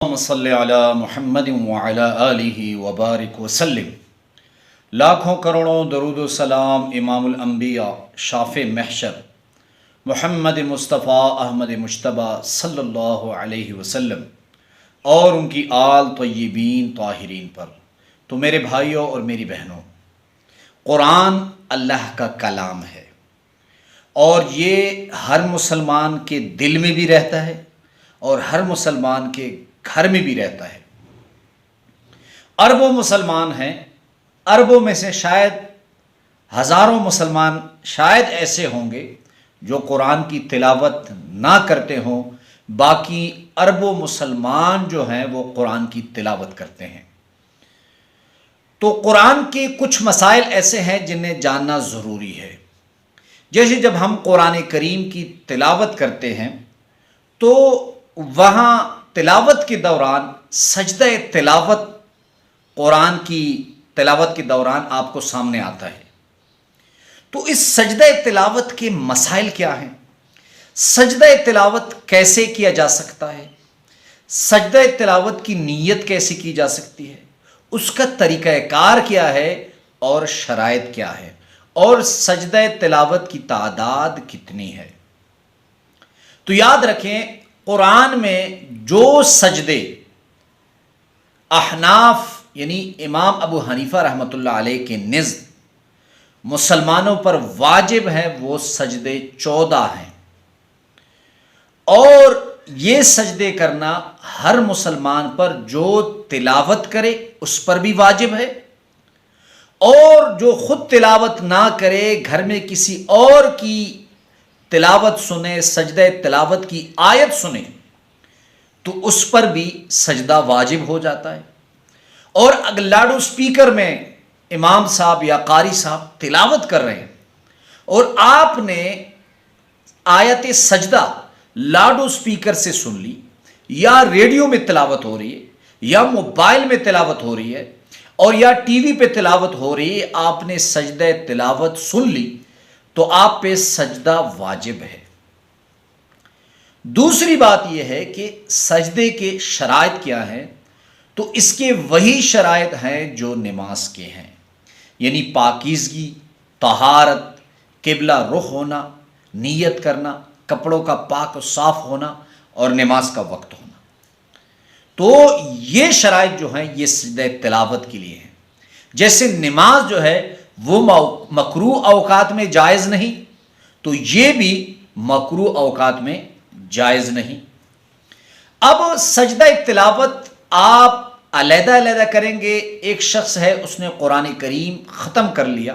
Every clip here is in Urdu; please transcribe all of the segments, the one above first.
اللہم صلی علی محمد وعلی آلہ وبارک وسلم۔ لاکھوں کروڑوں درود و سلام امام الانبیاء شافع محشر محمد مصطفیٰ احمد مجتبیٰ صلی اللہ علیہ وسلم اور ان کی آل طیبین طاہرین پر۔ تو میرے بھائیوں اور میری بہنوں، قرآن اللہ کا کلام ہے اور یہ ہر مسلمان کے دل میں بھی رہتا ہے اور ہر مسلمان کے گھر میں بھی رہتا ہے۔ اربوں مسلمان ہیں، اربوں میں سے شاید ہزاروں مسلمان شاید ایسے ہوں گے جو قرآن کی تلاوت نہ کرتے ہوں، باقی اربوں مسلمان جو ہیں وہ قرآن کی تلاوت کرتے ہیں۔ تو قرآن کے کچھ مسائل ایسے ہیں جنہیں جاننا ضروری ہے۔ جیسے جب ہم قرآن کریم کی تلاوت کرتے ہیں تو وہاں تلاوت کے دوران سجدہ تلاوت قرآن کی تلاوت کے دوران آپ کو سامنے آتا ہے۔ تو اس سجدہ تلاوت کے مسائل کیا ہیں؟ سجدہ تلاوت کیسے کیا جا سکتا ہے؟ سجدہ تلاوت کی نیت کیسے کی جا سکتی ہے؟ اس کا طریقہ کار کیا ہے اور شرائط کیا ہے؟ اور سجدہ تلاوت کی تعداد کتنی ہے؟ تو یاد رکھیں، قرآن میں جو سجدے احناف یعنی امام ابو حنیفہ رحمۃ اللہ علیہ کے نزد مسلمانوں پر واجب ہیں وہ سجدے 14 ہیں، اور یہ سجدے کرنا ہر مسلمان پر جو تلاوت کرے اس پر بھی واجب ہے، اور جو خود تلاوت نہ کرے گھر میں کسی اور کی تلاوت سنے، سجدہ تلاوت کی آیت سنے تو اس پر بھی سجدہ واجب ہو جاتا ہے۔ اور اگر لاؤڈ اسپیکر میں امام صاحب یا قاری صاحب تلاوت کر رہے ہیں اور آپ نے آیت سجدہ لاؤڈ اسپیکر سے سن لی، یا ریڈیو میں تلاوت ہو رہی ہے، یا موبائل میں تلاوت ہو رہی ہے، اور یا ٹی وی پہ تلاوت ہو رہی ہے، آپ نے سجدہ تلاوت سن لی تو آپ پہ سجدہ واجب ہے۔ دوسری بات یہ ہے کہ سجدے کے شرائط کیا ہیں؟ تو اس کے وہی شرائط ہیں جو نماز کے ہیں، یعنی پاکیزگی، طہارت، قبلہ رخ ہونا، نیت کرنا، کپڑوں کا پاک و صاف ہونا اور نماز کا وقت ہونا۔ تو یہ شرائط جو ہیں یہ سجدہ تلاوت کے لیے ہیں۔ جیسے نماز جو ہے وہ مکروہ اوقات میں جائز نہیں، تو یہ بھی مکروہ اوقات میں جائز نہیں۔ اب سجدہ تلاوت آپ علیحدہ علیحدہ کریں گے۔ ایک شخص ہے، اس نے قرآن کریم ختم کر لیا،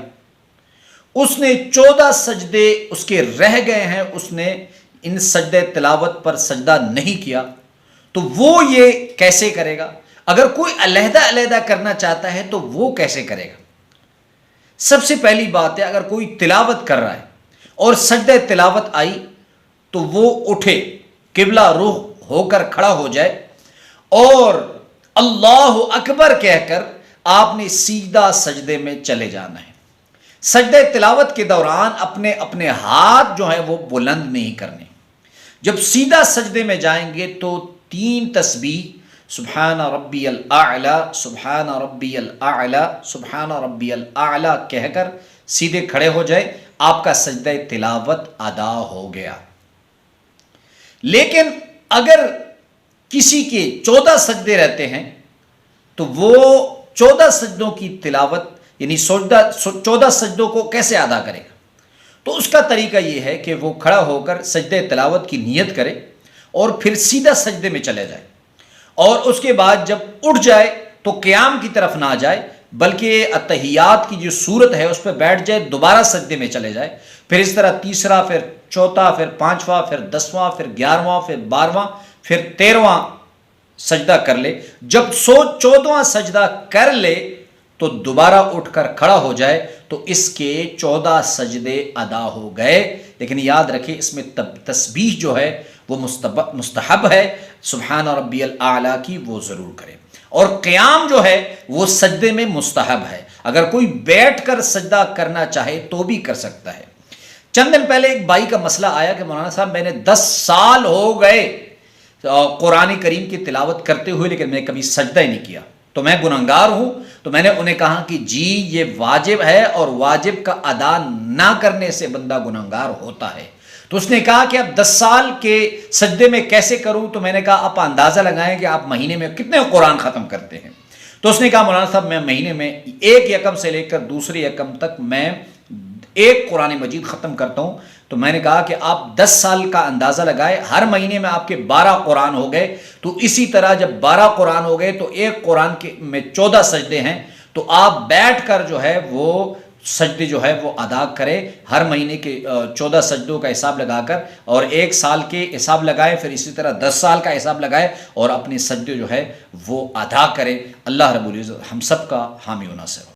اس نے 14 سجدے اس کے رہ گئے ہیں، اس نے ان سجدہ تلاوت پر سجدہ نہیں کیا، تو وہ یہ کیسے کرے گا؟ اگر کوئی علیحدہ علیحدہ کرنا چاہتا ہے تو وہ کیسے کرے گا؟ سب سے پہلی بات ہے، اگر کوئی تلاوت کر رہا ہے اور سجدہ تلاوت آئی تو وہ اٹھے، قبلہ رخ ہو کر کھڑا ہو جائے اور اللہ اکبر کہہ کر آپ نے سیدھا سجدے میں چلے جانا ہے۔ سجدہ تلاوت کے دوران اپنے اپنے ہاتھ جو ہیں وہ بلند نہیں کرنے۔ جب سیدھا سجدے میں جائیں گے تو 3 تسبیح سبحان ربی الاعلی، سبحان ربی الاعلی، سبحان ربی الاعلی کہہ کر سیدھے کھڑے ہو جائے، آپ کا سجدہ تلاوت ادا ہو گیا۔ لیکن اگر کسی کے 14 سجدے رہتے ہیں تو وہ 14 سجدوں کی تلاوت یعنی 14 سجدوں کو کیسے ادا کرے گا؟ تو اس کا طریقہ یہ ہے کہ وہ کھڑا ہو کر سجدہ تلاوت کی نیت کرے اور پھر سیدھا سجدے میں چلے جائے، اور اس کے بعد جب اٹھ جائے تو قیام کی طرف نہ جائے بلکہ اتحیات کی جو صورت ہے اس پہ بیٹھ جائے، دوبارہ سجدے میں چلے جائے، پھر اس طرح تیسرا، پھر چوتھا، پھر 5واں، پھر 10واں، پھر 11واں، پھر 12واں، پھر 13واں سجدہ کر لے۔ جب 14واں سجدہ کر لے تو دوبارہ اٹھ کر کھڑا ہو جائے تو اس کے 14 سجدے ادا ہو گئے۔ لیکن یاد رکھیں اس میں تسبیح جو ہے وہ مستحب ہے، سبحان ربی الاعلی کی وہ ضرور کرے، اور قیام جو ہے وہ سجدے میں مستحب ہے۔ اگر کوئی بیٹھ کر سجدہ کرنا چاہے تو بھی کر سکتا ہے۔ چند دن پہلے ایک بھائی کا مسئلہ آیا کہ مولانا صاحب میں نے 10 سال ہو گئے قرآن کریم کی تلاوت کرتے ہوئے لیکن میں نے کبھی سجدہ ہی نہیں کیا، تو میں گنہگار ہوں۔ تو میں نے انہیں کہا کہ جی یہ واجب ہے، اور واجب کا ادا نہ کرنے سے بندہ گنہگار ہوتا ہے۔ تو اس نے کہا کہ اب 10 سال کے سجدے میں کیسے کروں؟ تو میں نے کہا آپ اندازہ لگائیں کہ آپ مہینے میں کتنے قرآن ختم کرتے ہیں؟ تو اس نے کہا مولانا صاحب میں مہینے میں ایک یکم سے لے کر دوسری یکم تک میں ایک قرآن مجید ختم کرتا ہوں۔ تو میں نے کہا کہ آپ 10 سال کا اندازہ لگائے، ہر مہینے میں آپ کے 12 قرآن ہو گئے، تو اسی طرح جب 12 قرآن ہو گئے تو ایک قرآن میں 14 سجدے ہیں، تو آپ بیٹھ کر جو ہے وہ سجدے جو ہے وہ ادا کرے، ہر مہینے کے 14 سجدوں کا حساب لگا کر، اور ایک سال کے حساب لگائے، پھر اسی طرح 10 سال کا حساب لگائے اور اپنے سجدے جو ہے وہ ادا کرے۔ اللہ رب العزت ہم سب کا حامی و ناصر ہو۔